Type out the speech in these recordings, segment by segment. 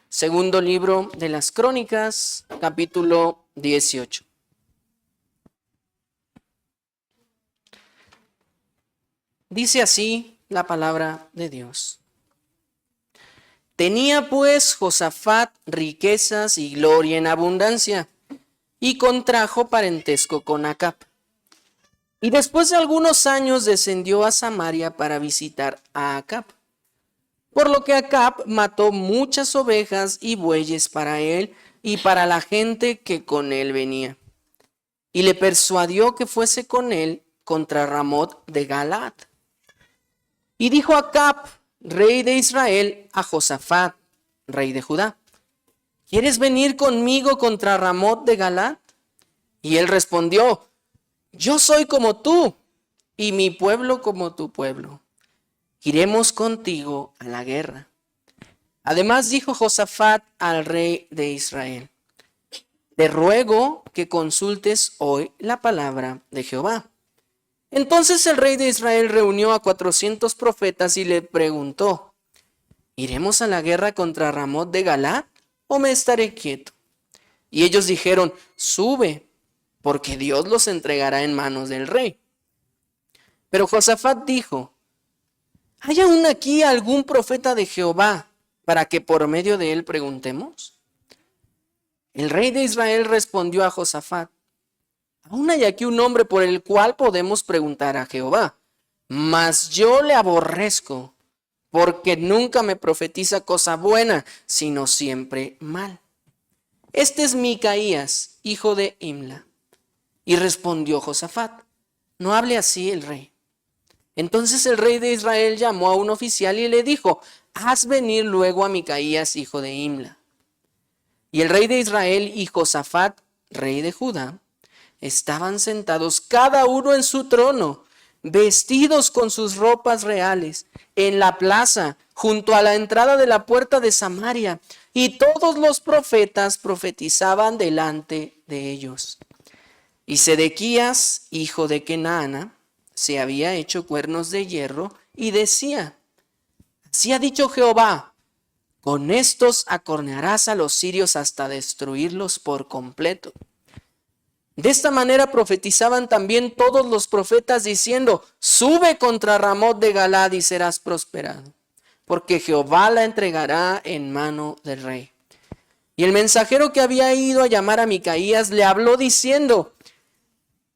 Segundo libro de las Crónicas, capítulo 18. Dice así la palabra de Dios. Tenía pues Josafat riquezas y gloria en abundancia, y contrajo parentesco con Acab. Y después de algunos años descendió a Samaria para visitar a Acab. Por lo que Acab mató muchas ovejas y bueyes para él y para la gente que con él venía. Y le persuadió que fuese con él contra Ramot de Galaad. Y dijo Acab, rey de Israel, a Josafat, rey de Judá: ¿quieres venir conmigo contra Ramot de Galaad? Y él respondió: yo soy como tú, y mi pueblo como tu pueblo. Iremos contigo a la guerra. Además dijo Josafat al rey de Israel: te ruego que consultes hoy la palabra de Jehová. Entonces el rey de Israel reunió a 400 profetas y le preguntó: ¿iremos a la guerra contra Ramot de Galaad o me estaré quieto? Y ellos dijeron: sube, porque Dios los entregará en manos del rey. Pero Josafat dijo: ¿hay aún aquí algún profeta de Jehová para que por medio de él preguntemos? El rey de Israel respondió a Josafat: aún hay aquí un hombre por el cual podemos preguntar a Jehová, mas yo le aborrezco, porque nunca me profetiza cosa buena, sino siempre mal. Este es Micaías, hijo de Imla. Y respondió Josafat: no hable así el rey. Entonces el rey de Israel llamó a un oficial y le dijo: haz venir luego a Micaías, hijo de Imla. Y el rey de Israel y Josafat, rey de Judá, estaban sentados cada uno en su trono, vestidos con sus ropas reales, en la plaza, junto a la entrada de la puerta de Samaria, y todos los profetas profetizaban delante de ellos. Y Sedequías, hijo de Kenaana, se había hecho cuernos de hierro y decía: así ha dicho Jehová, con estos acornearás a los sirios hasta destruirlos por completo. De esta manera profetizaban también todos los profetas diciendo: sube contra Ramot de Galaad y serás prosperado, porque Jehová la entregará en mano del rey. Y el mensajero que había ido a llamar a Micaías le habló diciendo: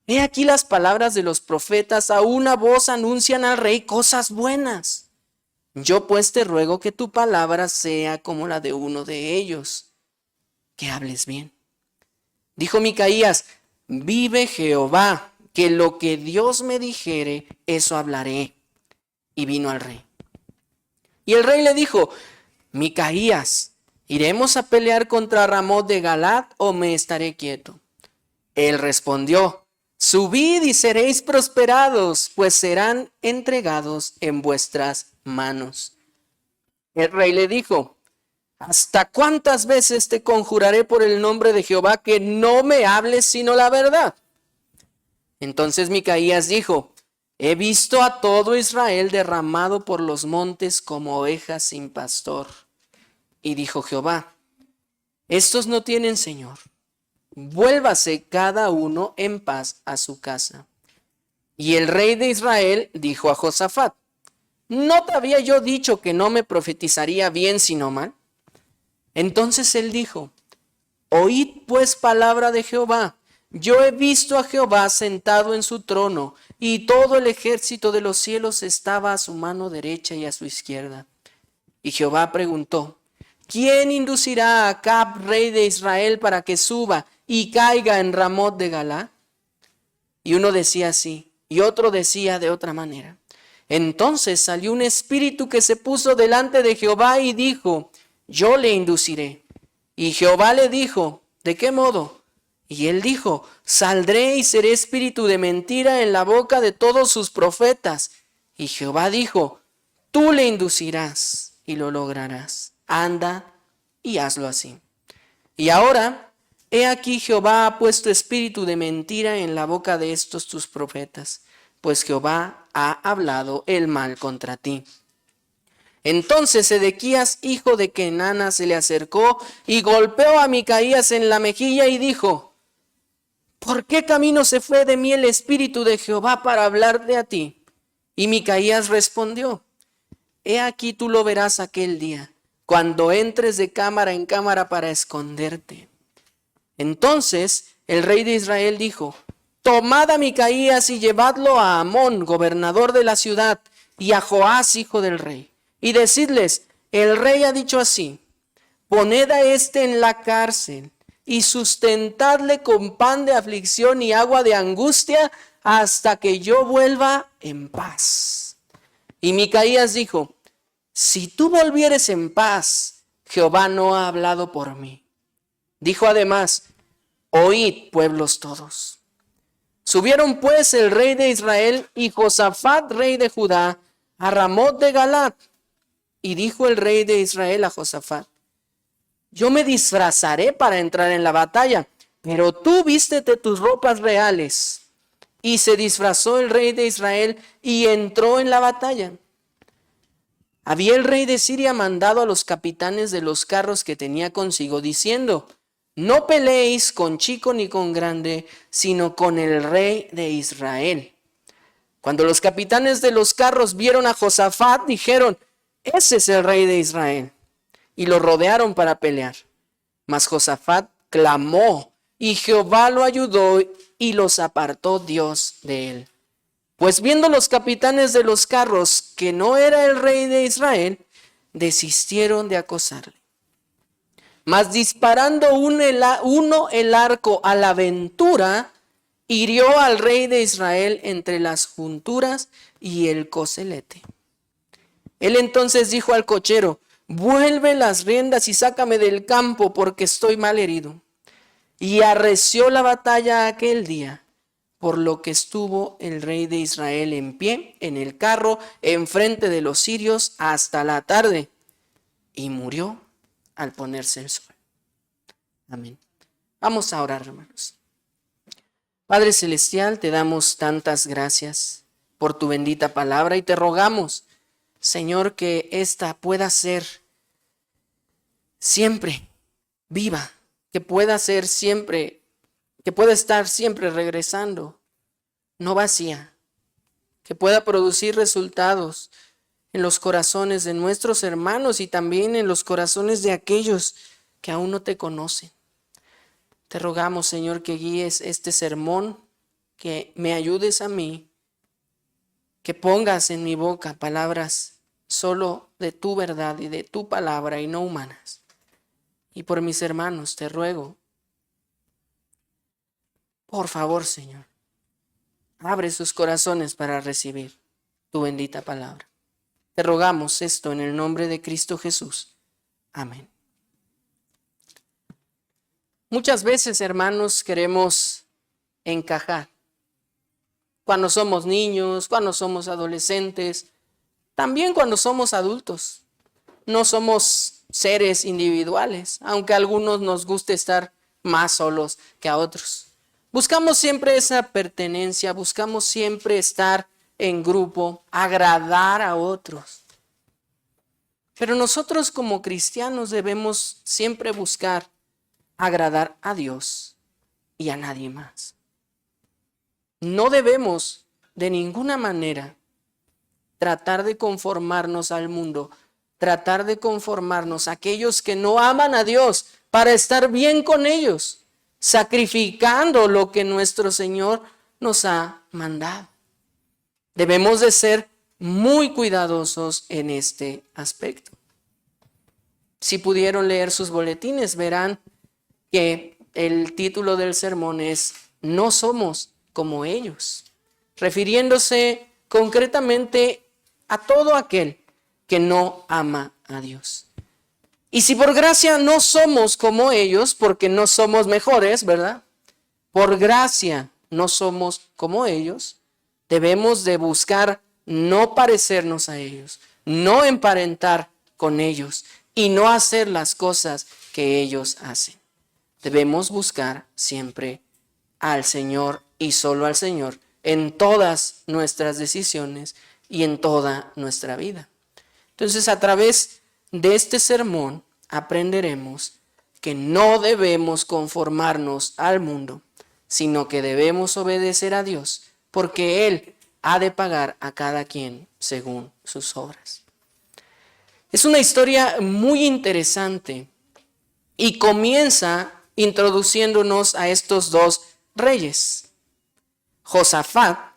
he aquí las palabras de los profetas, a una voz anuncian al rey cosas buenas. Yo pues te ruego que tu palabra sea como la de uno de ellos, que hables bien. Dijo Micaías: vive Jehová, que lo que Dios me dijere, eso hablaré. Y vino al rey. Y el rey le dijo: Micaías, ¿iremos a pelear contra Ramot de Galaad o me estaré quieto? Él respondió: subid y seréis prosperados, pues serán entregados en vuestras manos. El rey le dijo: ¿hasta cuántas veces te conjuraré por el nombre de Jehová que no me hables sino la verdad? Entonces Micaías dijo: he visto a todo Israel derramado por los montes como ovejas sin pastor. Y dijo Jehová: estos no tienen señor. Vuélvase cada uno en paz a su casa. Y el rey de Israel dijo a Josafat: ¿no te había yo dicho que no me profetizaría bien sino mal? Entonces él dijo: oíd pues palabra de Jehová. Yo he visto a Jehová sentado en su trono, y todo el ejército de los cielos estaba a su mano derecha y a su izquierda. Y Jehová preguntó: ¿quién inducirá a Acab, rey de Israel, para que suba y caiga en Ramot de Galaad? Y uno decía así, y otro decía de otra manera. Entonces salió un espíritu que se puso delante de Jehová y dijo: yo le induciré. Y Jehová le dijo: ¿de qué modo? Y él dijo: saldré y seré espíritu de mentira en la boca de todos sus profetas. Y Jehová dijo: tú le inducirás y lo lograrás. Anda y hazlo así. Y ahora, he aquí Jehová ha puesto espíritu de mentira en la boca de estos tus profetas, pues Jehová ha hablado el mal contra ti. Entonces Sedequías, hijo de Kenana, se le acercó y golpeó a Micaías en la mejilla y dijo: ¿por qué camino se fue de mí el espíritu de Jehová para hablarte a ti? Y Micaías respondió: he aquí tú lo verás aquel día, cuando entres de cámara en cámara para esconderte. Entonces el rey de Israel dijo: tomad a Micaías y llevadlo a Amón, gobernador de la ciudad, y a Joás, hijo del rey, y decidles: el rey ha dicho así: poned a este en la cárcel y sustentadle con pan de aflicción y agua de angustia hasta que yo vuelva en paz. Y Micaías dijo: si tú volvieres en paz, Jehová no ha hablado por mí. Dijo además: oíd, pueblos todos. Subieron pues el rey de Israel y Josafat, rey de Judá, a Ramot de Galat. Y dijo el rey de Israel a Josafat: yo me disfrazaré para entrar en la batalla, pero tú vístete tus ropas reales. Y se disfrazó el rey de Israel y entró en la batalla. Había el rey de Siria mandado a los capitanes de los carros que tenía consigo, diciendo: no peleéis con chico ni con grande, sino con el rey de Israel. Cuando los capitanes de los carros vieron a Josafat, dijeron: ese es el rey de Israel. Y lo rodearon para pelear. Mas Josafat clamó, y Jehová lo ayudó, y los apartó Dios de él. Pues viendo los capitanes de los carros que no era el rey de Israel, desistieron de acosarle. Mas disparando uno el arco a la aventura, hirió al rey de Israel entre las junturas y el coselete. Él entonces dijo al cochero: vuelve las riendas y sácame del campo, porque estoy mal herido. Y arreció la batalla aquel día, por lo que estuvo el rey de Israel en pie en el carro enfrente de los sirios hasta la tarde, y murió al ponerse el sol. Amén. Vamos a orar, hermanos. Padre celestial, te damos tantas gracias por tu bendita palabra y te rogamos, Señor, que esta pueda ser siempre viva, que pueda ser siempre, que pueda estar siempre regresando, no vacía, que pueda producir resultados en los corazones de nuestros hermanos y también en los corazones de aquellos que aún no te conocen. Te rogamos, Señor, que guíes este sermón, que me ayudes a mí, que pongas en mi boca palabras solo de tu verdad y de tu palabra y no humanas. Y por mis hermanos te ruego, por favor, Señor, abre sus corazones para recibir tu bendita palabra. Te rogamos esto en el nombre de Cristo Jesús. Amén. Muchas veces, hermanos, queremos encajar. Cuando somos niños, cuando somos adolescentes, también cuando somos adultos. No somos seres individuales, aunque a algunos nos guste estar más solos que a otros. Buscamos siempre esa pertenencia, buscamos siempre estar en grupo, agradar a otros. Pero nosotros como cristianos debemos siempre buscar agradar a Dios y a nadie más. No debemos de ninguna manera tratar de conformarnos al mundo, tratar de conformarnos a aquellos que no aman a Dios para estar bien con ellos, sacrificando lo que nuestro Señor nos ha mandado. Debemos de ser muy cuidadosos en este aspecto. Si pudieron leer sus boletines, verán que el título del sermón es No somos como ellos, refiriéndose concretamente a todo aquel que no ama a Dios. Y si por gracia no somos como ellos, porque no somos mejores, ¿verdad? Por gracia no somos como ellos, debemos de buscar no parecernos a ellos, no emparentar con ellos y no hacer las cosas que ellos hacen. Debemos buscar siempre al Señor y solo al Señor en todas nuestras decisiones y en toda nuestra vida. Entonces, a través de este sermón aprenderemos que no debemos conformarnos al mundo, sino que debemos obedecer a Dios, porque Él ha de pagar a cada quien según sus obras. Es una historia muy interesante y comienza introduciéndonos a estos dos reyes. Josafat,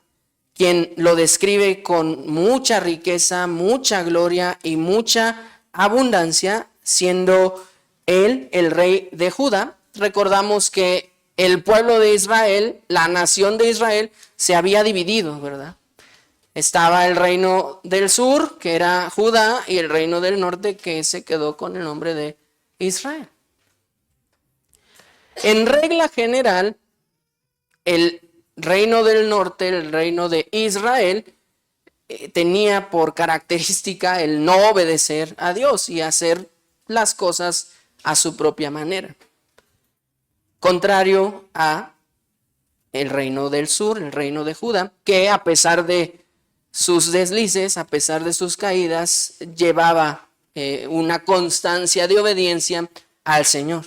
quien lo describe con mucha riqueza, mucha gloria y mucha abundancia, siendo él el rey de Judá. Recordamos que el pueblo de Israel, la nación de Israel, se había dividido, ¿verdad? Estaba el reino del sur, que era Judá, y el reino del norte, que se quedó con el nombre de Israel. En regla general, el reino del norte, el reino de Israel, tenía por característica el no obedecer a Dios y hacer las cosas a su propia manera. Contrario a el reino del sur, el reino de Judá, que a pesar de sus deslices, a pesar de sus caídas, llevaba una constancia de obediencia al Señor.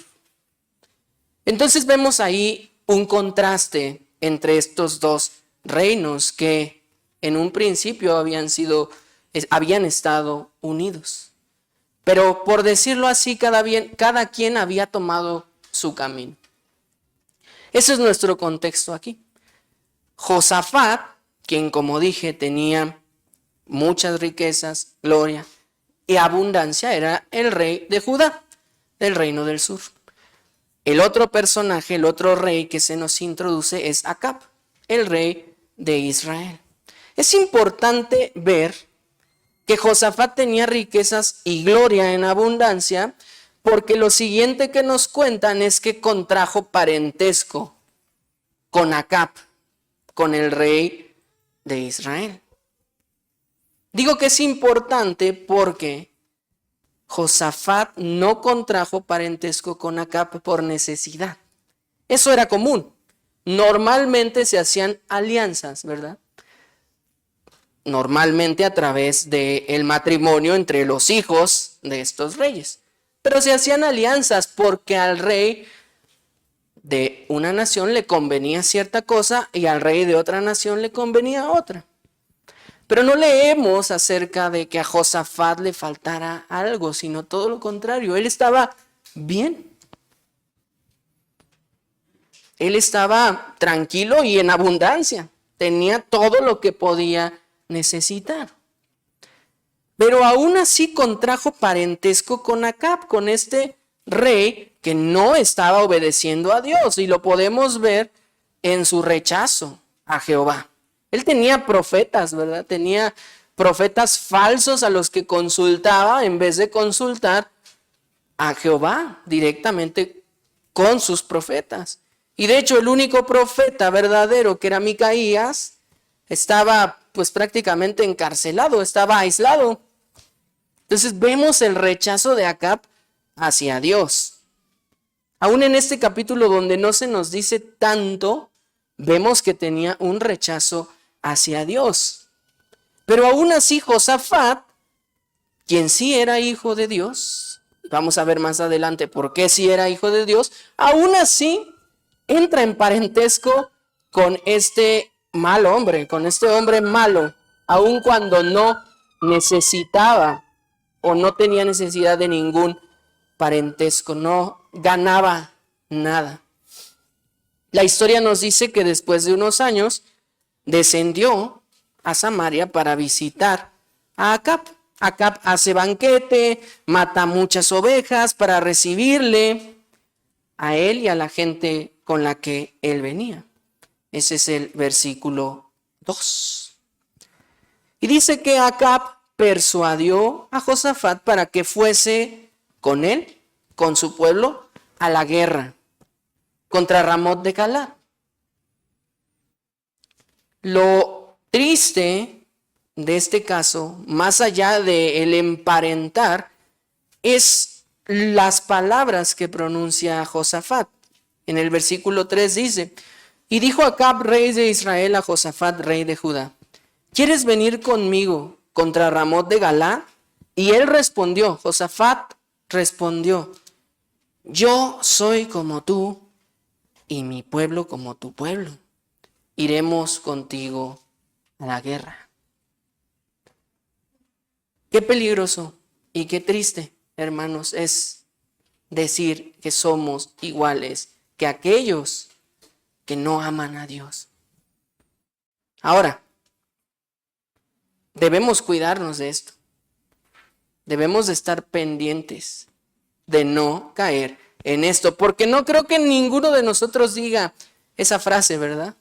Entonces vemos ahí un contraste entre estos dos reinos que en un principio habían estado unidos. Pero por decirlo así, cada quien había tomado su camino. Ese es nuestro contexto aquí. Josafat, quien como dije tenía muchas riquezas, gloria y abundancia, era el rey de Judá, del reino del sur. El otro personaje, el otro rey que se nos introduce es Acab, el rey de Israel. Es importante ver que Josafat tenía riquezas y gloria en abundancia, porque lo siguiente que nos cuentan es que contrajo parentesco con Acab, con el rey de Israel. Digo que es importante porque Josafat no contrajo parentesco con Acab por necesidad. Eso era común. Normalmente se hacían alianzas, ¿verdad? Normalmente a través del matrimonio entre los hijos de estos reyes. Pero se hacían alianzas porque al rey de una nación le convenía cierta cosa y al rey de otra nación le convenía otra. Pero no leemos acerca de que a Josafat le faltara algo, sino todo lo contrario. Él estaba bien. Él estaba tranquilo y en abundancia. Tenía todo lo que podía necesitar. Pero aún así contrajo parentesco con Acab, con este rey que no estaba obedeciendo a Dios. Y lo podemos ver en su rechazo a Jehová. Él tenía profetas, ¿verdad? Tenía profetas falsos a los que consultaba en vez de consultar a Jehová directamente con sus profetas. Y de hecho el único profeta verdadero, que era Micaías, estaba pues prácticamente encarcelado, estaba aislado. Entonces vemos el rechazo de Acab hacia Dios. Aún en este capítulo donde no se nos dice tanto, vemos que tenía un rechazo hacia Dios. Pero aún así Josafat, quien sí era hijo de Dios, vamos a ver más adelante por qué sí era hijo de Dios, aún así entra en parentesco con este mal hombre, con este hombre malo, aun cuando no necesitaba o no tenía necesidad de ningún parentesco, no ganaba nada. La historia nos dice que después de unos años descendió a Samaria para visitar a Acab. Acab hace banquete, mata muchas ovejas para recibirle a él y a la gente con la que él venía. Ese es el versículo 2. Y dice que Acab persuadió a Josafat para que fuese con él, con su pueblo, a la guerra contra Ramot de Galaad. Lo triste de este caso, más allá de el emparentar, es las palabras que pronuncia Josafat. En el versículo 3 dice: y dijo Acab, rey de Israel, a Josafat, rey de Judá: ¿quieres venir conmigo contra Ramot de Galaad Y él respondió, Josafat respondió, yo soy como tú y mi pueblo como tu pueblo. Iremos contigo a la guerra. Qué peligroso y qué triste, hermanos, es decir que somos iguales que aquellos que no aman a Dios. Ahora, debemos cuidarnos de esto. Debemos de estar pendientes de no caer en esto, porque no creo que ninguno de nosotros diga esa frase, ¿verdad?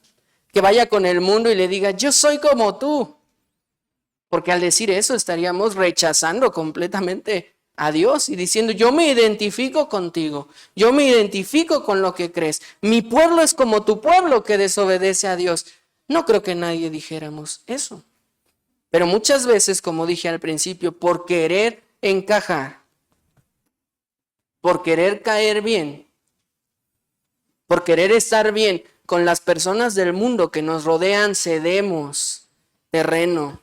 Que vaya con el mundo y le diga, yo soy como tú. Porque al decir eso estaríamos rechazando completamente a Dios y diciendo, yo me identifico contigo, yo me identifico con lo que crees. Mi pueblo es como tu pueblo que desobedece a Dios. No creo que nadie dijéramos eso. Pero muchas veces, como dije al principio, por querer encajar, por querer caer bien, por querer estar bien con las personas del mundo que nos rodean, cedemos terreno.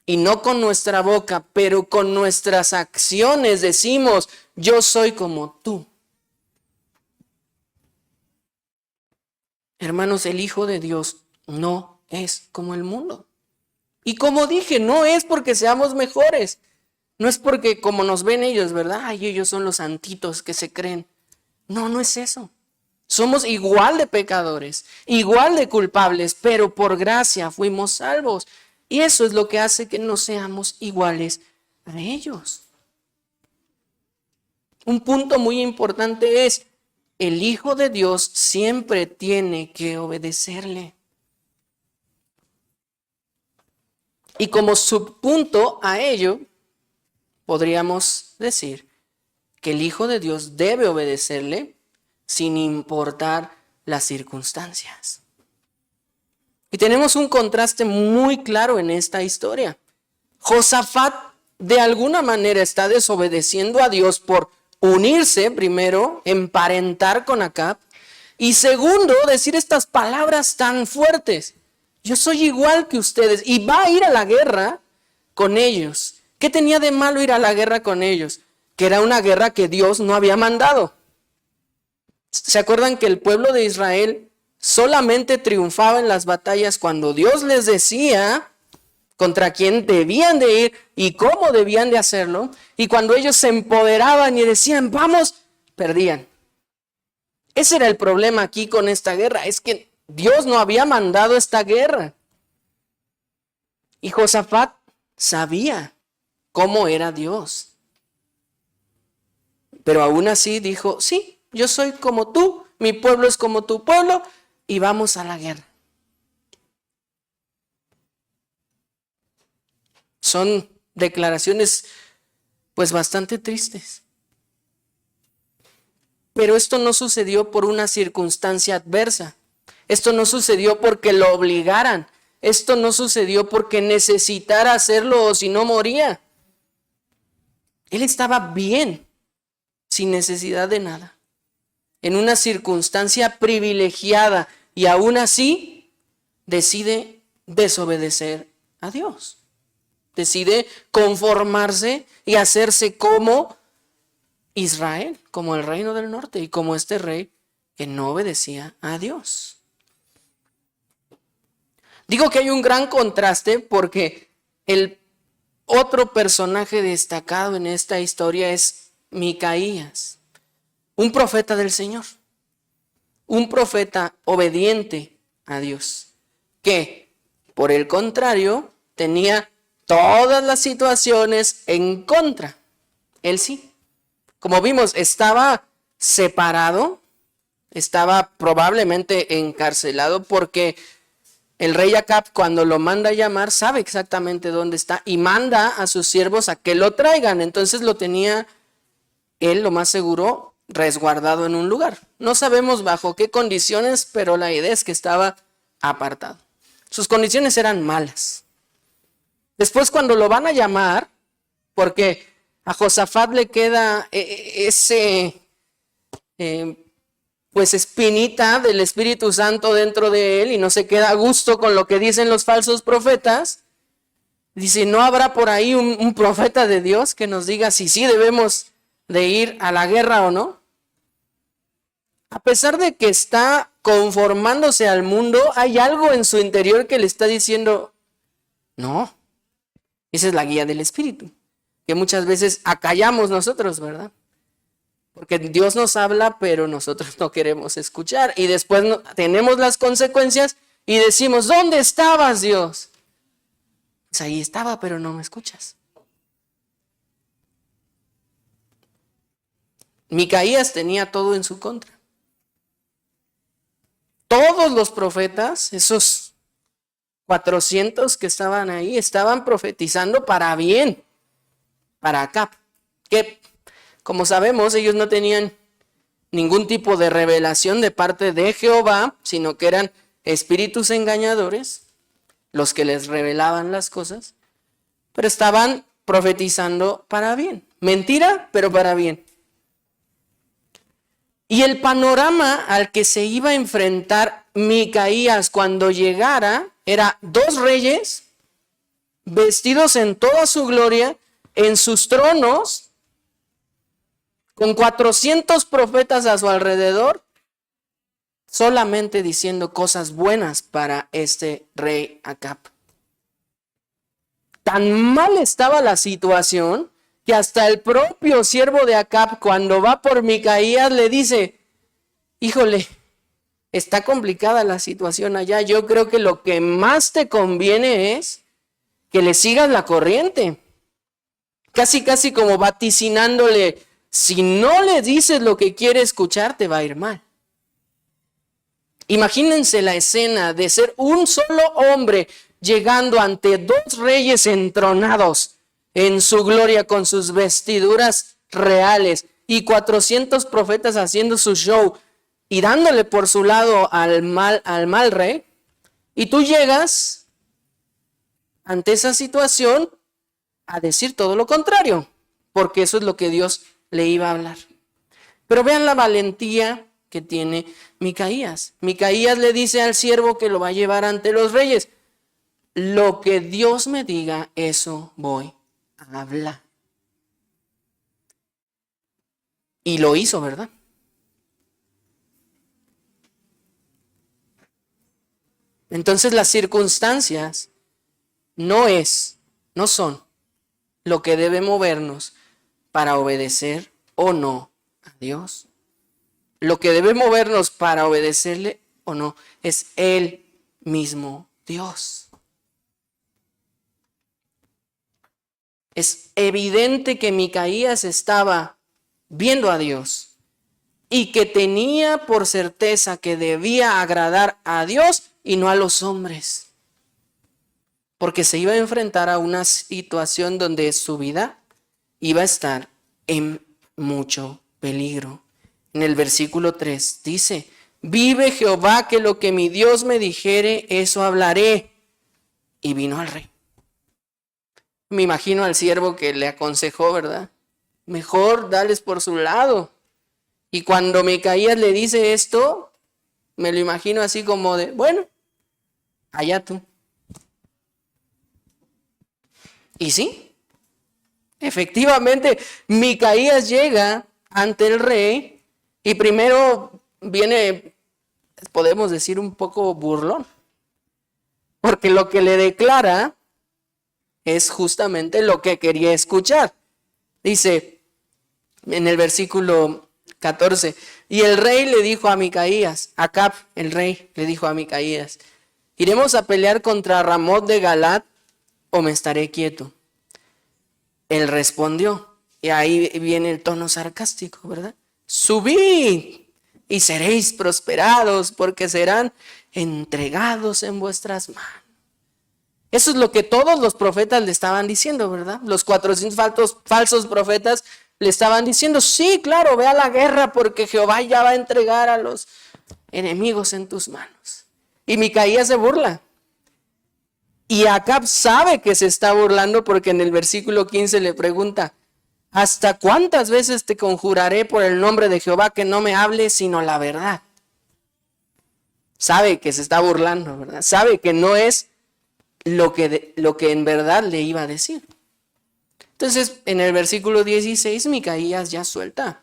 Y no con nuestra boca, pero con nuestras acciones decimos, yo soy como tú. Hermanos, el Hijo de Dios no es como el mundo. Y como dije, no es porque seamos mejores. No es porque como nos ven ellos, ¿verdad? Ay, ellos son los santitos que se creen. No, no es eso. Somos igual de pecadores, igual de culpables, pero por gracia fuimos salvos. Y eso es lo que hace que no seamos iguales a ellos. Un punto muy importante es, el Hijo de Dios siempre tiene que obedecerle. Y como subpunto a ello, podríamos decir que el Hijo de Dios debe obedecerle sin importar las circunstancias. Y tenemos un contraste muy claro en esta historia. Josafat de alguna manera está desobedeciendo a Dios por unirse, primero, emparentar con Acab, y segundo, decir estas palabras tan fuertes. Yo soy igual que ustedes, y va a ir a la guerra con ellos. ¿Qué tenía de malo ir a la guerra con ellos? Que era una guerra que Dios no había mandado. ¿Se acuerdan que el pueblo de Israel solamente triunfaba en las batallas cuando Dios les decía contra quién debían de ir y cómo debían de hacerlo? Y cuando ellos se empoderaban y decían, vamos, perdían. Ese era el problema aquí con esta guerra, es que Dios no había mandado esta guerra. Y Josafat sabía cómo era Dios. Pero aún así dijo, sí, yo soy como tú, mi pueblo es como tu pueblo y vamos a la guerra. Son declaraciones pues bastante tristes. Pero esto no sucedió por una circunstancia adversa. Esto no sucedió porque lo obligaran. Esto no sucedió porque necesitara hacerlo o si no moría. Él estaba bien, sin necesidad de nada, en una circunstancia privilegiada y aún así decide desobedecer a Dios. Decide conformarse y hacerse como Israel, como el reino del norte y como este rey que no obedecía a Dios. Digo que hay un gran contraste porque el otro personaje destacado en esta historia es Micaías, un profeta del Señor, un profeta obediente a Dios, que por el contrario tenía todas las situaciones en contra. Él sí. Como vimos, estaba separado, estaba probablemente encarcelado porque el rey Acab, cuando lo manda a llamar, sabe exactamente dónde está y manda a sus siervos a que lo traigan. Entonces lo tenía él, lo más seguro, resguardado en un lugar. No sabemos bajo qué condiciones, pero la idea es que estaba apartado. Sus condiciones eran malas. Después, cuando lo van a llamar, porque a Josafat le queda ese pues espinita del Espíritu Santo dentro de él y no se queda a gusto con lo que dicen los falsos profetas, Dice, ¿no habrá por ahí un profeta de Dios que nos diga si sí debemos de ir a la guerra o no? A pesar de que está conformándose al mundo, hay algo en su interior que le está diciendo, no, esa es la guía del Espíritu, que muchas veces acallamos nosotros, ¿verdad? Porque Dios nos habla, pero nosotros no queremos escuchar. Y después tenemos las consecuencias y decimos, ¿dónde estabas, Dios? Pues ahí estaba, pero no me escuchas. Micaías tenía todo en su contra. Todos los profetas, esos 400 que estaban ahí, estaban profetizando para bien, para Acab, que como sabemos ellos no tenían ningún tipo de revelación de parte de Jehová, sino que eran espíritus engañadores los que les revelaban las cosas, pero estaban profetizando para bien. Mentira, pero para bien. Y el panorama al que se iba a enfrentar Micaías cuando llegara era 2 reyes vestidos en toda su gloria, en sus tronos, con 400 profetas a su alrededor, solamente diciendo cosas buenas para este rey Acab. Tan mal estaba la situación que hasta el propio siervo de Acab, cuando va por Micaías, le dice, híjole, está complicada la situación allá, yo creo que lo que más te conviene es que le sigas la corriente. Casi como vaticinándole, si no le dices lo que quiere escuchar, te va a ir mal. Imagínense la escena de ser un solo hombre llegando ante 2 reyes entronados en su gloria con sus vestiduras reales y 400 profetas haciendo su show y dándole por su lado al mal rey, y tú llegas ante esa situación a decir todo lo contrario, porque eso es lo que Dios le iba a hablar. Pero vean la valentía que tiene Micaías. Micaías le dice al siervo que lo va a llevar ante los reyes, lo que Dios me diga, eso voy a hablar. Y lo hizo, ¿verdad? Entonces las circunstancias no son lo que debe movernos para obedecer o no a Dios. Lo que debe movernos para obedecerle o no es Él mismo Dios. Es evidente que Micaías estaba viendo a Dios y que tenía por certeza que debía agradar a Dios y no a los hombres, porque se iba a enfrentar a una situación donde su vida iba a estar en mucho peligro. En el versículo 3 dice, vive Jehová que lo que mi Dios me dijere, eso hablaré. Y vino al rey. Me imagino al siervo que le aconsejó, ¿verdad? Mejor dales por su lado. Y cuando Micaías le dice esto, me lo imagino así como de, bueno, allá tú. Y sí, efectivamente, Micaías llega ante el rey y primero viene, podemos decir, un poco burlón, porque lo que le declara es justamente lo que quería escuchar. Dice en el versículo 14, y el rey le dijo a Micaías, Acab, el rey, le dijo a Micaías, ¿iremos a pelear contra Ramot de Galat o me estaré quieto? Él respondió, y ahí viene el tono sarcástico, ¿verdad? Subid y seréis prosperados, porque serán entregados en vuestras manos. Eso es lo que todos los profetas le estaban diciendo, ¿verdad? Los 400 falsos profetas le estaban diciendo, sí, claro, ve a la guerra porque Jehová ya va a entregar a los enemigos en tus manos. Y Micaías se burla. Y Acab sabe que se está burlando porque en el versículo 15 le pregunta, ¿hasta cuántas veces te conjuraré por el nombre de Jehová que no me hables sino la verdad? Sabe que se está burlando, ¿verdad? Sabe que no es lo que en verdad le iba a decir. Entonces, en el versículo 16, Micaías ya suelta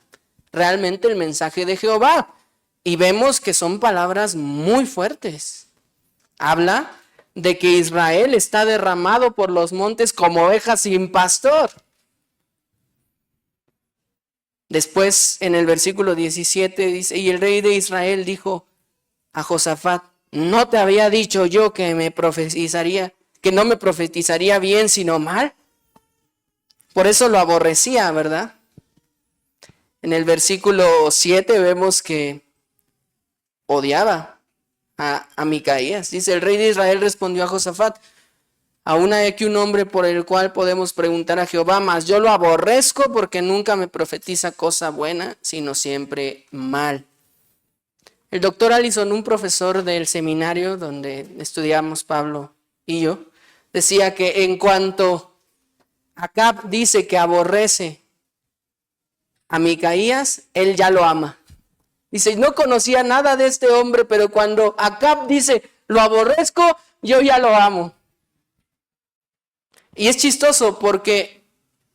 realmente el mensaje de Jehová. Y vemos que son palabras muy fuertes. Habla de que Israel está derramado por los montes como oveja sin pastor. Después, en el versículo 17 dice, y el rey de Israel dijo a Josafat, ¿no te había dicho yo que no me profetizaría bien sino mal? Por eso lo aborrecía, ¿verdad? En el versículo 7 vemos que odiaba a Micaías. Dice, el rey de Israel respondió a Josafat, aún hay aquí un hombre por el cual podemos preguntar a Jehová, mas yo lo aborrezco porque nunca me profetiza cosa buena, sino siempre mal. El doctor Allison, un profesor del seminario donde estudiamos Pablo y yo, decía que en cuanto Acab dice que aborrece a Micaías, él ya lo ama. Dice, no conocía nada de este hombre, pero cuando Acab dice, lo aborrezco, yo ya lo amo. Y es chistoso porque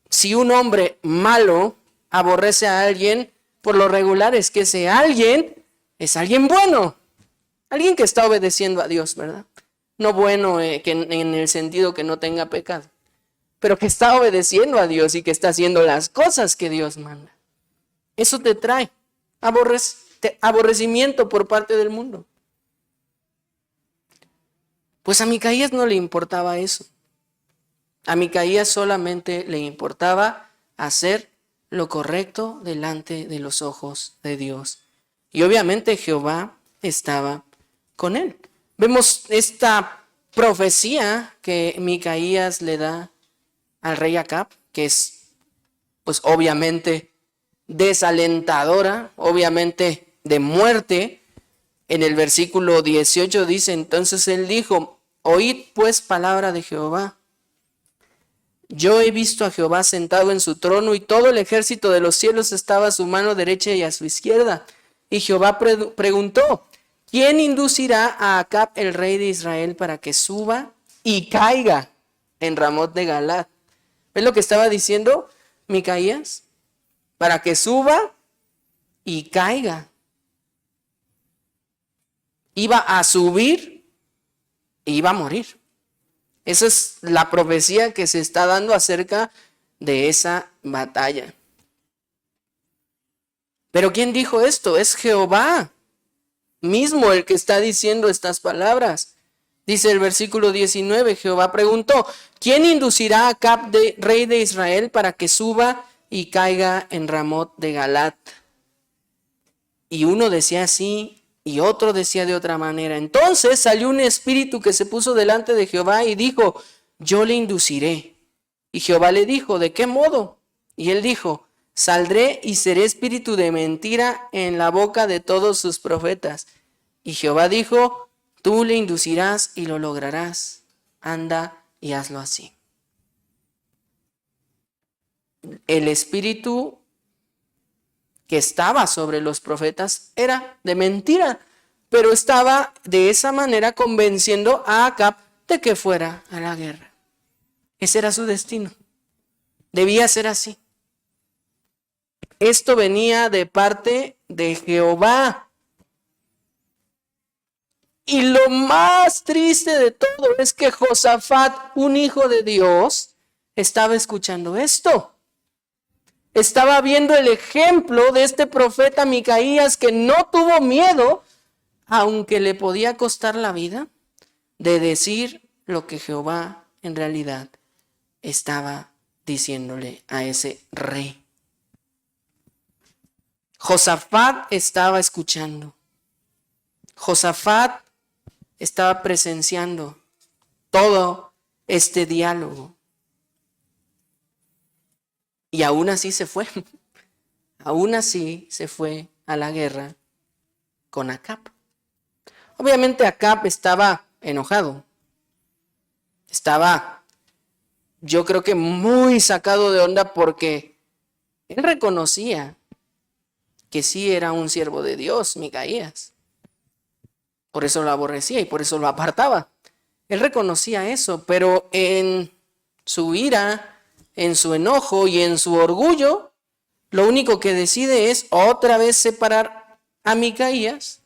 si un hombre malo aborrece a alguien, por lo regular es que ese alguien es alguien bueno, alguien que está obedeciendo a Dios, ¿verdad? No bueno que en el sentido que no tenga pecado, pero que está obedeciendo a Dios y que está haciendo las cosas que Dios manda. Eso te trae aborrecimiento por parte del mundo. Pues a Micaías no le importaba eso. A Micaías solamente le importaba hacer lo correcto delante de los ojos de Dios. Y obviamente Jehová estaba con él. Vemos esta profecía que Micaías le da al rey Acab, que es pues obviamente desalentadora, obviamente de muerte. En el versículo 18 dice, entonces él dijo, oíd pues palabra de Jehová. Yo he visto a Jehová sentado en su trono y todo el ejército de los cielos estaba a su mano derecha y a su izquierda. Y Jehová preguntó, ¿quién inducirá a Acab el rey de Israel para que suba y caiga en Ramot de Galad? ¿Ves lo que estaba diciendo Micaías? Para que suba y caiga. Iba a subir e iba a morir. Esa es la profecía que se está dando acerca de esa batalla. Pero ¿quién dijo esto? Es Jehová mismo el que está diciendo estas palabras. Dice el versículo 19, Jehová preguntó, ¿quién inducirá a Acab, rey de Israel, para que suba y caiga en Ramot de Galad? Y uno decía así y otro decía de otra manera. Entonces salió un espíritu que se puso delante de Jehová y dijo, yo le induciré. Y Jehová le dijo, ¿de qué modo? Y él dijo, saldré y seré espíritu de mentira en la boca de todos sus profetas. Y Jehová dijo, tú le inducirás y lo lograrás. Anda y hazlo así. El espíritu que estaba sobre los profetas era de mentira, pero estaba de esa manera convenciendo a Acab de que fuera a la guerra. Ese era su destino. Debía ser así. Esto venía de parte de Jehová. Y lo más triste de todo es que Josafat, un hijo de Dios, estaba escuchando esto. Estaba viendo el ejemplo de este profeta Micaías que no tuvo miedo, aunque le podía costar la vida, de decir lo que Jehová en realidad estaba diciéndole a ese rey. Josafat estaba escuchando. Josafat estaba presenciando todo este diálogo. Y aún así se fue. Aún así se fue a la guerra con Acab. Obviamente Acab estaba enojado. Estaba, yo creo que muy sacado de onda porque él reconocía que sí era un siervo de Dios, Micaías. Por eso lo aborrecía y por eso lo apartaba. Él reconocía eso, pero en su ira, en su enojo y en su orgullo, lo único que decide es otra vez separar a Micaías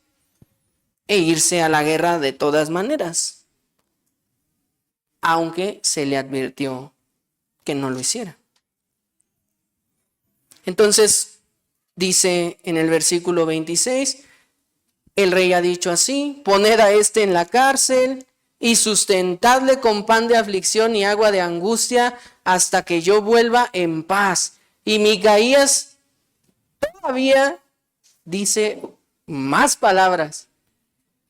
e irse a la guerra de todas maneras, aunque se le advirtió que no lo hiciera. Entonces, dice en el versículo 26, el rey ha dicho así: poned a este en la cárcel y sustentadle con pan de aflicción y agua de angustia hasta que yo vuelva en paz. Y Micaías todavía dice más palabras.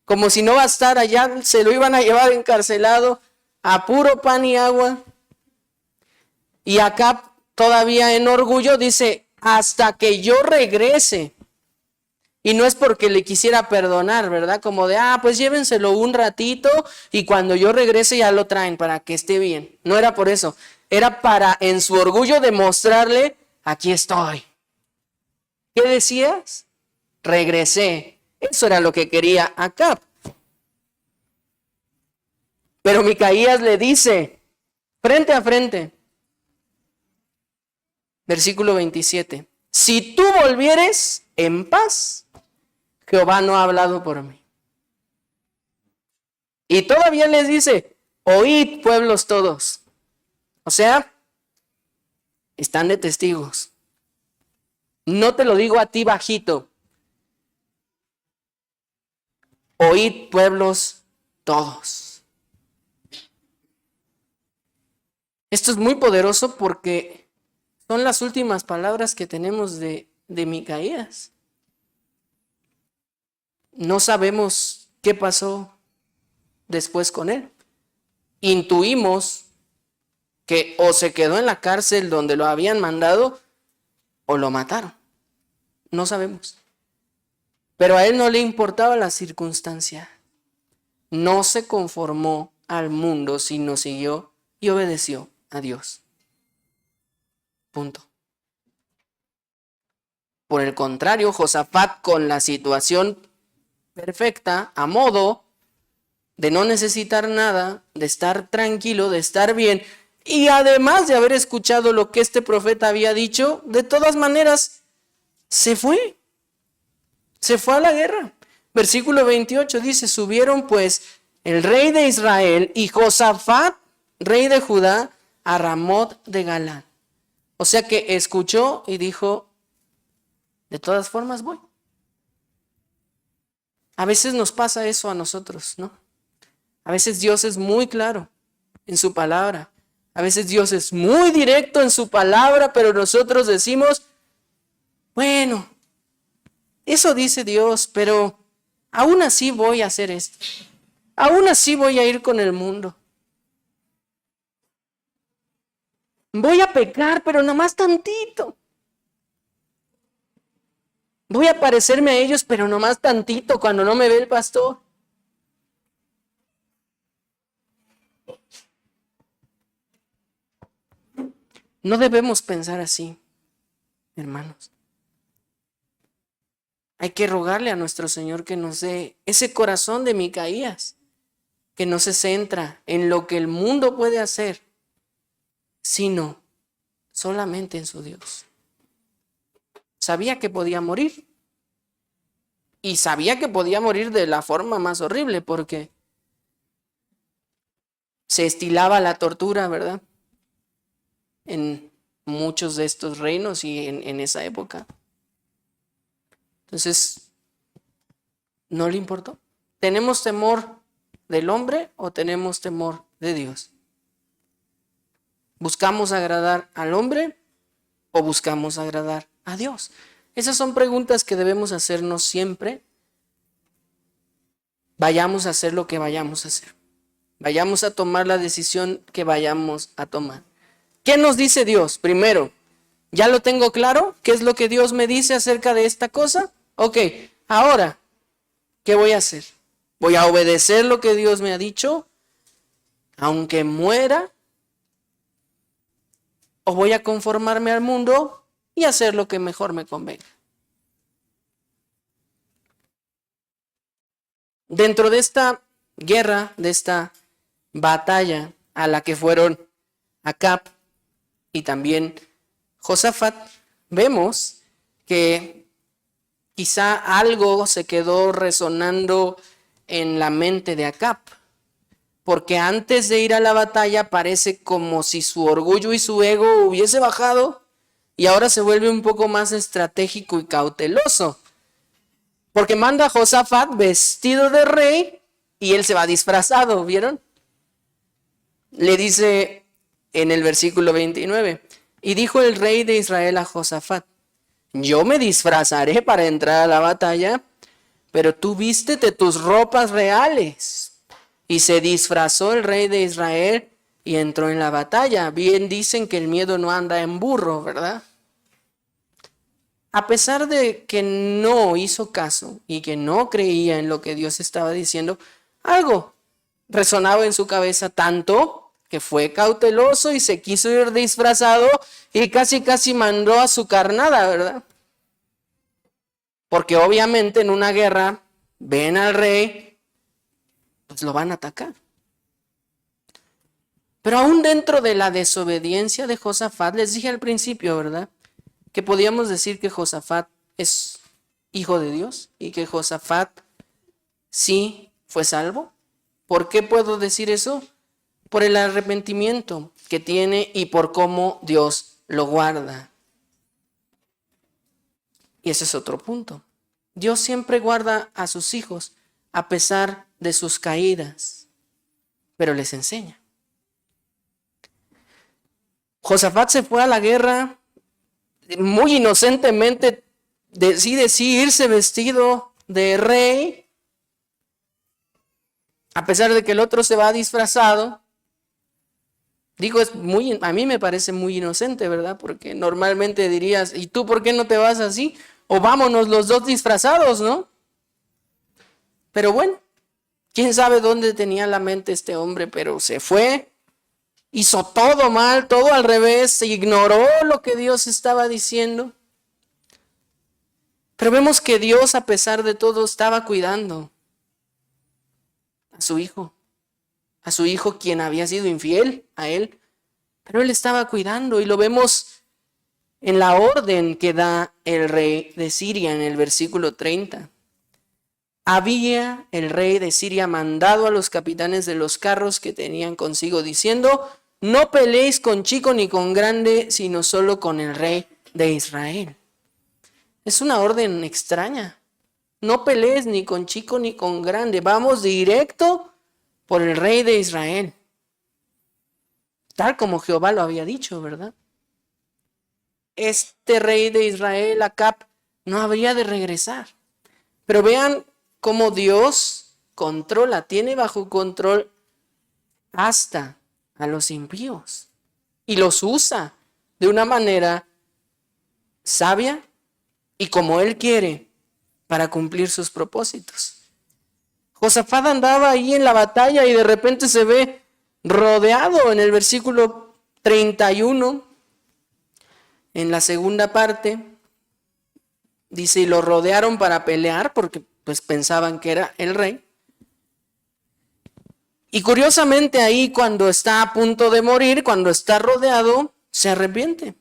Como si no bastara, allá se lo iban a llevar encarcelado a puro pan y agua. Y acá todavía en orgullo dice: hasta que yo regrese. Y no es porque le quisiera perdonar, ¿verdad? Como de, pues llévenselo un ratito y cuando yo regrese ya lo traen para que esté bien. No era por eso. Era para, en su orgullo, demostrarle: aquí estoy. ¿Qué decías? Regresé. Eso era lo que quería Acab. Pero Micaías le dice, frente a frente, versículo 27, si tú volvieres en paz, Jehová no ha hablado por mí. Y todavía les dice: oíd, pueblos todos. O sea, están de testigos. No te lo digo a ti bajito. Oíd, pueblos todos. Esto es muy poderoso porque son las últimas palabras que tenemos de Micaías. No sabemos qué pasó después con él. Intuimos que o se quedó en la cárcel donde lo habían mandado o lo mataron. No sabemos. Pero a él no le importaba la circunstancia. No se conformó al mundo, sino siguió y obedeció a Dios. Punto. Por el contrario, Josafat, con la situación perfecta, a modo de no necesitar nada, de estar tranquilo, de estar bien, y además de haber escuchado lo que este profeta había dicho, de todas maneras, se fue a la guerra. Versículo 28 dice: subieron pues el rey de Israel y Josafat, rey de Judá, a Ramot de Galad. O sea que escuchó y dijo: de todas formas voy. A veces nos pasa eso a nosotros, ¿no? A veces Dios es muy claro en su palabra. A veces Dios es muy directo en su palabra, pero nosotros decimos: bueno, eso dice Dios, pero aún así voy a hacer esto. Aún así voy a ir con el mundo. Voy a pecar, pero nomás tantito. Voy a parecerme a ellos, pero nomás tantito cuando no me ve el pastor. No debemos pensar así, hermanos. Hay que rogarle a nuestro Señor que nos dé ese corazón de Micaías, que no se centra en lo que el mundo puede hacer, sino solamente en su Dios. Sabía que podía morir, y sabía que podía morir de la forma más horrible, porque se estilaba la tortura, ¿verdad? En muchos de estos reinos y en esa época. Entonces, no le importó. ¿Tenemos temor del hombre o tenemos temor de Dios? ¿Buscamos agradar al hombre o buscamos agradar a Dios? Esas son preguntas que debemos hacernos siempre. Vayamos a hacer lo que vayamos a hacer. Vayamos a tomar la decisión que vayamos a tomar. ¿Qué nos dice Dios? Primero, ¿ya lo tengo claro? ¿Qué es lo que Dios me dice acerca de esta cosa? Ok, ahora, ¿qué voy a hacer? ¿Voy a obedecer lo que Dios me ha dicho, aunque muera? ¿O voy a conformarme al mundo y hacer lo que mejor me convenga? Dentro de esta guerra, de esta batalla a la que fueron Acab y también Josafat, vemos que quizá algo se quedó resonando en la mente de Acab, porque antes de ir a la batalla parece como si su orgullo y su ego hubiese bajado y ahora se vuelve un poco más estratégico y cauteloso, porque manda a Josafat vestido de rey y él se va disfrazado, ¿vieron? Le dice en el versículo 29, y dijo el rey de Israel a Josafat, yo me disfrazaré para entrar a la batalla, pero tú vístete tus ropas reales. Y se disfrazó el rey de Israel y entró en la batalla. Bien dicen que el miedo no anda en burro, ¿verdad? A pesar de que no hizo caso y que no creía en lo que Dios estaba diciendo, algo resonaba en su cabeza tanto que fue cauteloso y se quiso ir disfrazado y casi mandó a su carnada, ¿verdad? Porque obviamente en una guerra ven al rey, pues lo van a atacar. Pero aún dentro de la desobediencia de Josafat, les dije al principio, ¿verdad? Que podíamos decir que Josafat es hijo de Dios y que Josafat sí fue salvo. ¿Por qué puedo decir eso? Por el arrepentimiento que tiene y por cómo Dios lo guarda. Y ese es otro punto. Dios siempre guarda a sus hijos a pesar de sus caídas, pero les enseña. Josafat se fue a la guerra, muy inocentemente decide sí irse vestido de rey, a pesar de que el otro se va disfrazado. Digo, a mí me parece muy inocente, ¿verdad? Porque normalmente dirías, ¿y tú por qué no te vas así? O vámonos los dos disfrazados, ¿no? Pero bueno, quién sabe dónde tenía la mente este hombre, pero se fue, hizo todo mal, todo al revés, se ignoró lo que Dios estaba diciendo. Pero vemos que Dios, a pesar de todo, estaba cuidando a su hijo quien había sido infiel a él, pero él estaba cuidando y lo vemos en la orden que da el rey de Siria en el versículo 30. Había el rey de Siria mandado a los capitanes de los carros que tenían consigo diciendo, no peleéis con chico ni con grande, sino solo con el rey de Israel. Es una orden extraña. No pelees ni con chico ni con grande. Vamos directo por el rey de Israel. Tal como Jehová lo había dicho, ¿verdad? Este rey de Israel, Acab, no habría de regresar. Pero vean cómo Dios controla, tiene bajo control hasta a los impíos. Y los usa de una manera sabia y como Él quiere para cumplir sus propósitos. Josafat andaba ahí en la batalla y de repente se ve rodeado en el versículo 31, en la segunda parte, dice, y lo rodearon para pelear porque pues pensaban que era el rey. Y curiosamente ahí cuando está a punto de morir, cuando está rodeado, se arrepiente.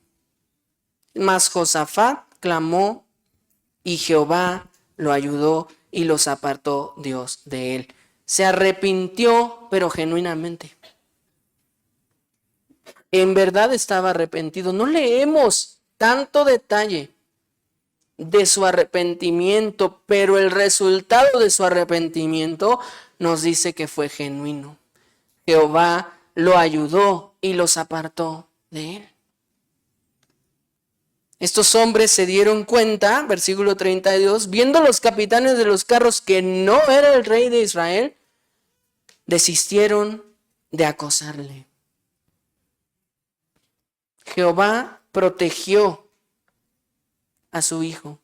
Mas Josafat clamó y Jehová lo ayudó y los apartó Dios de él. Se arrepintió, pero genuinamente. En verdad estaba arrepentido. No leemos tanto detalle de su arrepentimiento, pero el resultado de su arrepentimiento nos dice que fue genuino. Jehová lo ayudó y los apartó de él. Estos hombres se dieron cuenta, versículo 32, viendo los capitanes de los carros que no era el rey de Israel, desistieron de acosarle. Jehová protegió a su hijo.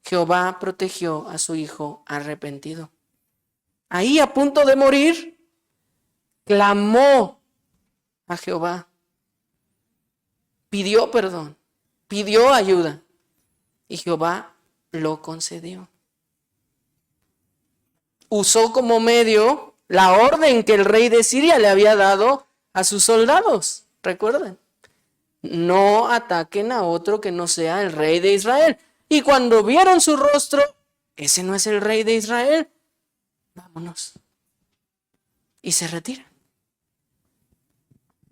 Jehová protegió a su hijo arrepentido. Ahí a punto de morir, clamó a Jehová. Pidió perdón, pidió ayuda y Jehová lo concedió. Usó como medio la orden que el rey de Siria le había dado a sus soldados. Recuerden, no ataquen a otro que no sea el rey de Israel. Y cuando vieron su rostro, ese no es el rey de Israel, vámonos. Y se retiran.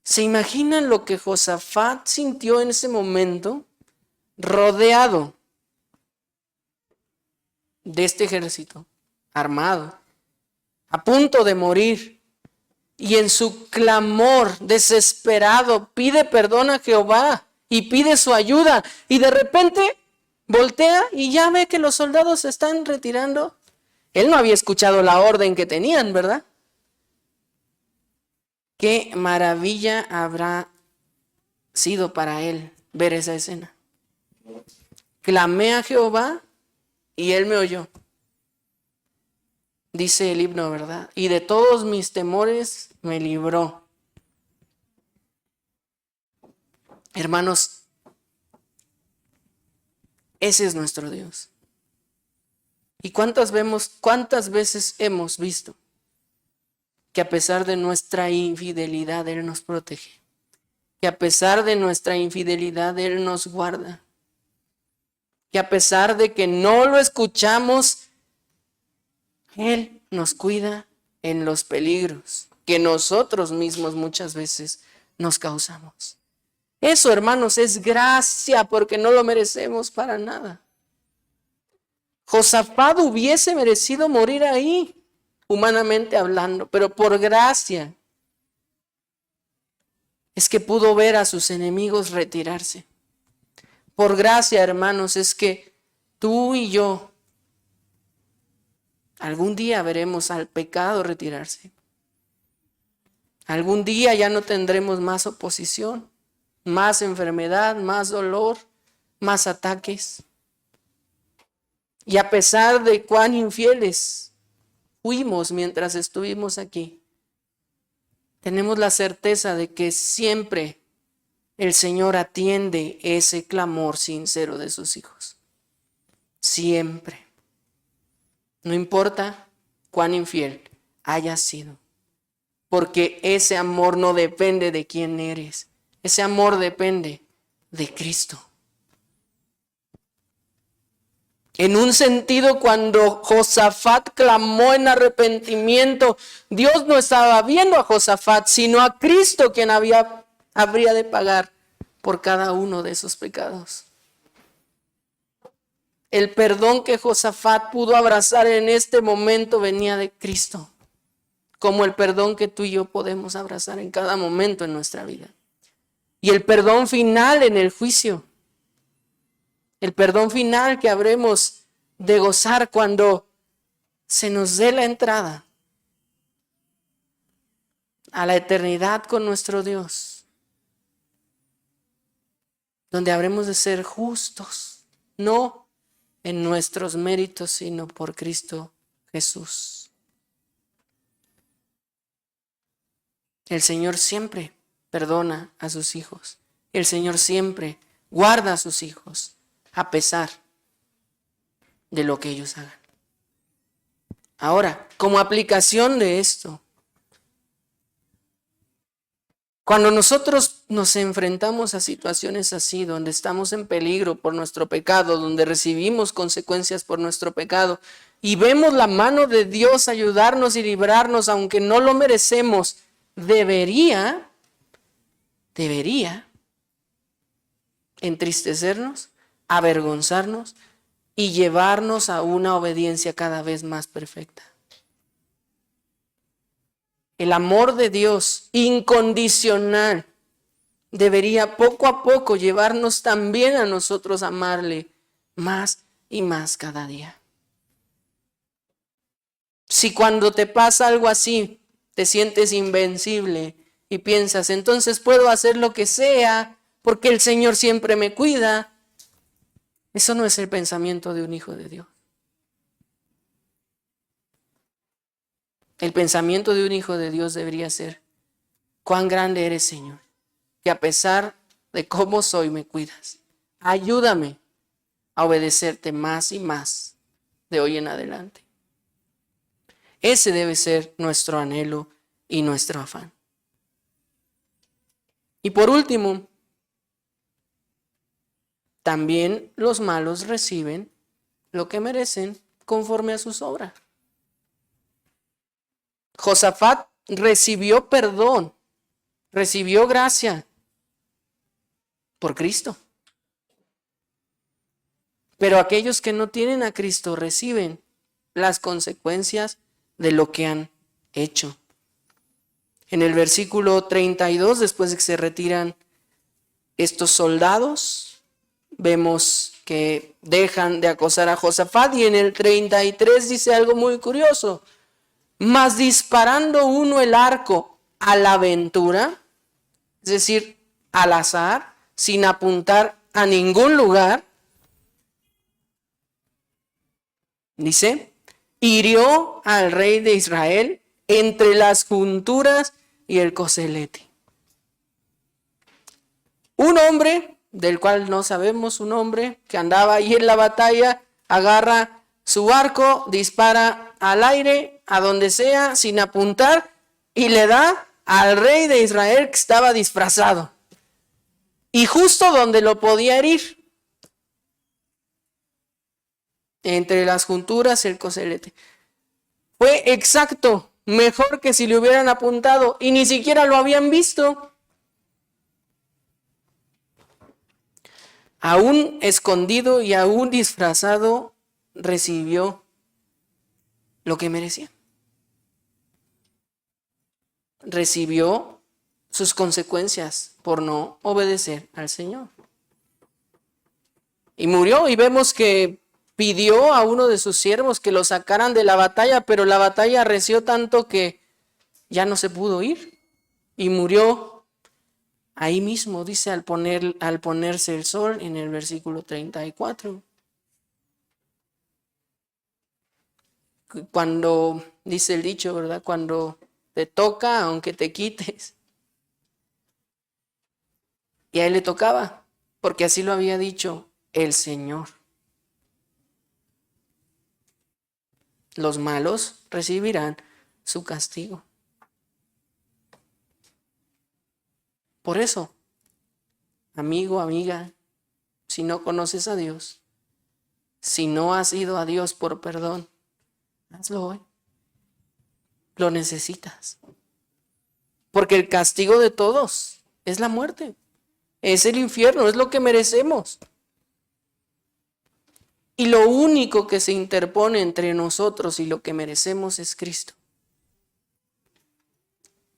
¿Se imaginan lo que Josafat sintió en ese momento? Rodeado de este ejército armado, a punto de morir, y en su clamor desesperado pide perdón a Jehová y pide su ayuda, y de repente voltea y ya ve que los soldados se están retirando. Él no había escuchado la orden que tenían, ¿verdad? Qué maravilla habrá sido para él ver esa escena. Clamé a Jehová y él me oyó. Dice el himno, ¿verdad? Y de todos mis temores me libró. Hermanos, ese es nuestro Dios. ¿Y cuántas veces hemos visto que a pesar de nuestra infidelidad Él nos protege? Que a pesar de nuestra infidelidad Él nos guarda. Que a pesar de que no lo escuchamos, Él nos cuida en los peligros que nosotros mismos muchas veces nos causamos. Eso, hermanos, es gracia, porque no lo merecemos para nada. Josafat hubiese merecido morir ahí, humanamente hablando, pero por gracia es que pudo ver a sus enemigos retirarse. Por gracia, hermanos, es que tú y yo algún día veremos al pecado retirarse. Algún día ya no tendremos más oposición, más enfermedad, más dolor, más ataques. Y a pesar de cuán infieles fuimos mientras estuvimos aquí, tenemos la certeza de que siempre el Señor atiende ese clamor sincero de sus hijos. Siempre. No importa cuán infiel hayas sido, porque ese amor no depende de quién eres. Ese amor depende de Cristo. En un sentido, cuando Josafat clamó en arrepentimiento, Dios no estaba viendo a Josafat, sino a Cristo, quien habría de pagar por cada uno de esos pecados. El perdón que Josafat pudo abrazar en este momento venía de Cristo, como el perdón que tú y yo podemos abrazar en cada momento en nuestra vida. Y el perdón final en el juicio. El perdón final que habremos de gozar cuando se nos dé la entrada a la eternidad con nuestro Dios, donde habremos de ser justos, no en nuestros méritos, sino por Cristo Jesús. El Señor siempre perdona a sus hijos. El Señor siempre guarda a sus hijos, a pesar de lo que ellos hagan. Ahora, como aplicación de esto, cuando nosotros nos enfrentamos a situaciones así, donde estamos en peligro por nuestro pecado, donde recibimos consecuencias por nuestro pecado, y vemos la mano de Dios ayudarnos y librarnos, aunque no lo merecemos, debería entristecernos, avergonzarnos y llevarnos a una obediencia cada vez más perfecta. El amor de Dios incondicional debería poco a poco llevarnos también a nosotros a amarle más y más cada día. Si cuando te pasa algo así te sientes invencible y piensas, entonces puedo hacer lo que sea porque el Señor siempre me cuida, eso no es el pensamiento de un hijo de Dios. El pensamiento de un hijo de Dios debería ser: cuán grande eres, Señor, que a pesar de cómo soy me cuidas. Ayúdame a obedecerte más y más de hoy en adelante. Ese debe ser nuestro anhelo y nuestro afán. Y por último, también los malos reciben lo que merecen conforme a sus obras. Josafat recibió perdón, recibió gracia por Cristo. Pero aquellos que no tienen a Cristo reciben las consecuencias de lo que han hecho. En el versículo 32, después de que se retiran estos soldados, vemos que dejan de acosar a Josafat, y en el 33 dice algo muy curioso: mas disparando uno el arco a la aventura, es decir, al azar, sin apuntar a ningún lugar, dice, hirió al rey de Israel entre las junturas y el coselete. Un hombre, del cual no sabemos, un hombre que andaba ahí en la batalla, agarra su arco, dispara al aire, a donde sea, sin apuntar, y le da al rey de Israel que estaba disfrazado. Y justo donde lo podía herir, entre las junturas y el coselete. Fue exacto, mejor que si le hubieran apuntado, y ni siquiera lo habían visto. Aún escondido y aún disfrazado, recibió lo que merecía. Recibió sus consecuencias por no obedecer al Señor. Y murió, y vemos que pidió a uno de sus siervos que lo sacaran de la batalla, pero la batalla arreció tanto que ya no se pudo ir, y murió ahí mismo, dice, al ponerse el sol, en el versículo 34. Cuando, dice el dicho, ¿verdad? Cuando te toca, aunque te quites. Y a él le tocaba, porque así lo había dicho el Señor. Los malos recibirán su castigo. Por eso, amigo, amiga, si no conoces a Dios, si no has ido a Dios por perdón, hazlo hoy. Lo necesitas. Porque el castigo de todos es la muerte, es el infierno, es lo que merecemos. Y lo único que se interpone entre nosotros y lo que merecemos es Cristo.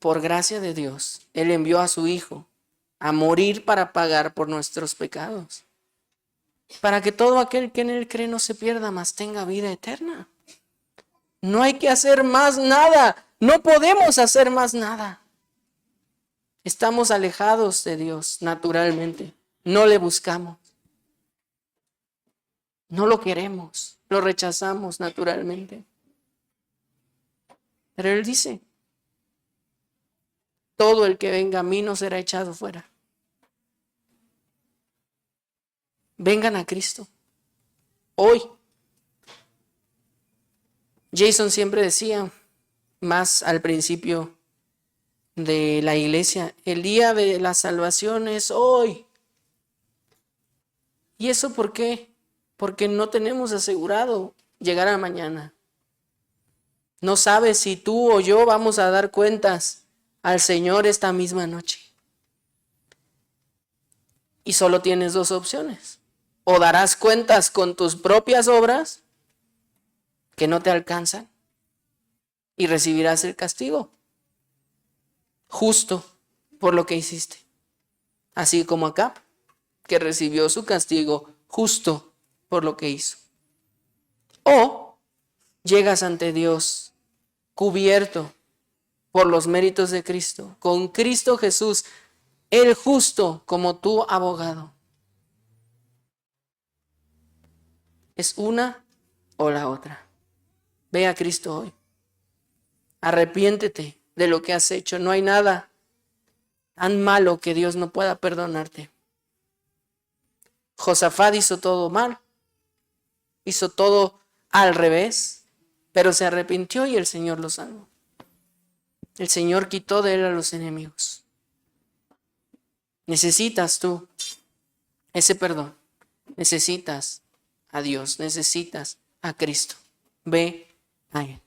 Por gracia de Dios, Él envió a su Hijo a morir para pagar por nuestros pecados, para que todo aquel que en Él cree no se pierda, mas tenga vida eterna. No hay que hacer más nada, no podemos hacer más nada. Estamos alejados de Dios naturalmente, no le buscamos, no lo queremos, lo rechazamos naturalmente. Pero Él dice, todo el que venga a mí no será echado fuera. Vengan a Cristo hoy. Jason siempre decía, más al principio de la iglesia, el día de la salvación es hoy. ¿Y eso por qué? Porque no tenemos asegurado llegar a mañana. No sabes si tú o yo vamos a dar cuentas al Señor esta misma noche. Y solo tienes dos opciones. O darás cuentas con tus propias obras que no te alcanzan y recibirás el castigo justo por lo que hiciste. Así como Acab, que recibió su castigo justo por lo que hizo. O llegas ante Dios cubierto por los méritos de Cristo, con Cristo Jesús, el justo, como tu abogado. Es una o la otra. Ve a Cristo hoy. Arrepiéntete de lo que has hecho. No hay nada tan malo que Dios no pueda perdonarte. Josafat hizo todo mal. Hizo todo al revés. pero se arrepintió y el Señor lo salvó. El Señor quitó de él a los enemigos. Necesitas tú ese perdón. Necesitas a Dios, necesitas a Cristo. Ve a Él.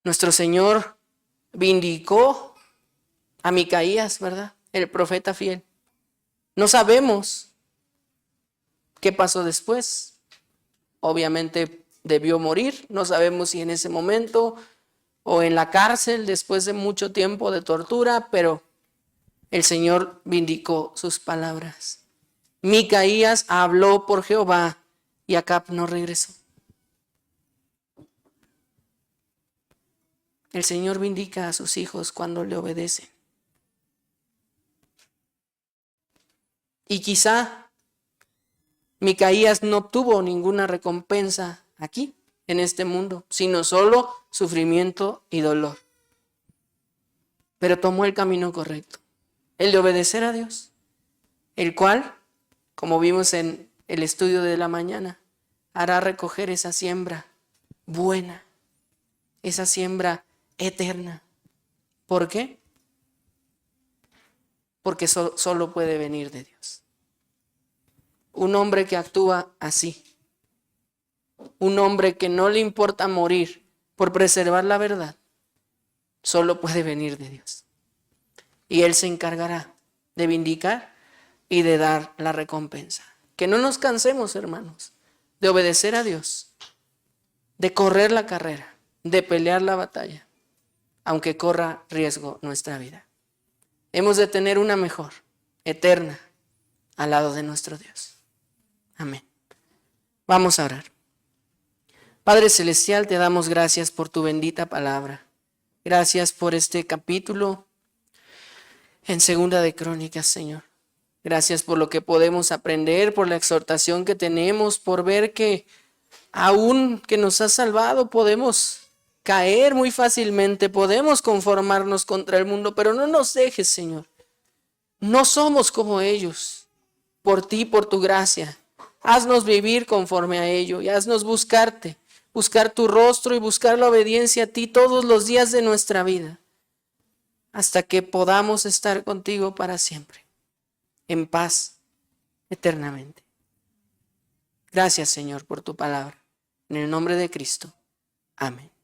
Nuestro Señor vindicó a Micaías, ¿verdad? El profeta fiel. No sabemos qué pasó después. Obviamente debió morir. No sabemos si en ese momento o en la cárcel después de mucho tiempo de tortura, pero el Señor vindicó sus palabras. Micaías habló por Jehová y Acab no regresó. El Señor vindica a sus hijos cuando le obedecen. Y quizá Micaías no obtuvo ninguna recompensa aquí, en este mundo, sino solo sufrimiento y dolor. Pero tomó el camino correcto, el de obedecer a Dios, el cual, como vimos en el estudio de la mañana, hará recoger esa siembra buena, esa siembra eterna. ¿Por qué? Porque solo puede venir de Dios. Un hombre que actúa así, un hombre que no le importa morir por preservar la verdad, solo puede venir de Dios. Y Él se encargará de vindicar y de dar la recompensa. Que no nos cansemos, hermanos, de obedecer a Dios, de correr la carrera, de pelear la batalla, aunque corra riesgo nuestra vida. Hemos de tener una mejor, eterna, al lado de nuestro Dios. Amén. Vamos a orar. Padre Celestial, te damos gracias por tu bendita palabra. Gracias por este capítulo en Segunda de Crónicas, Señor. Gracias por lo que podemos aprender, por la exhortación que tenemos, por ver que aún que nos has salvado podemos caer muy fácilmente, podemos conformarnos contra el mundo, pero no nos dejes, Señor. No somos como ellos. Por ti, por tu gracia, haznos vivir conforme a ello y haznos buscarte, buscar tu rostro y buscar la obediencia a ti todos los días de nuestra vida, hasta que podamos estar contigo para siempre, en paz, eternamente. Gracias, Señor, por tu palabra. En el nombre de Cristo. Amén.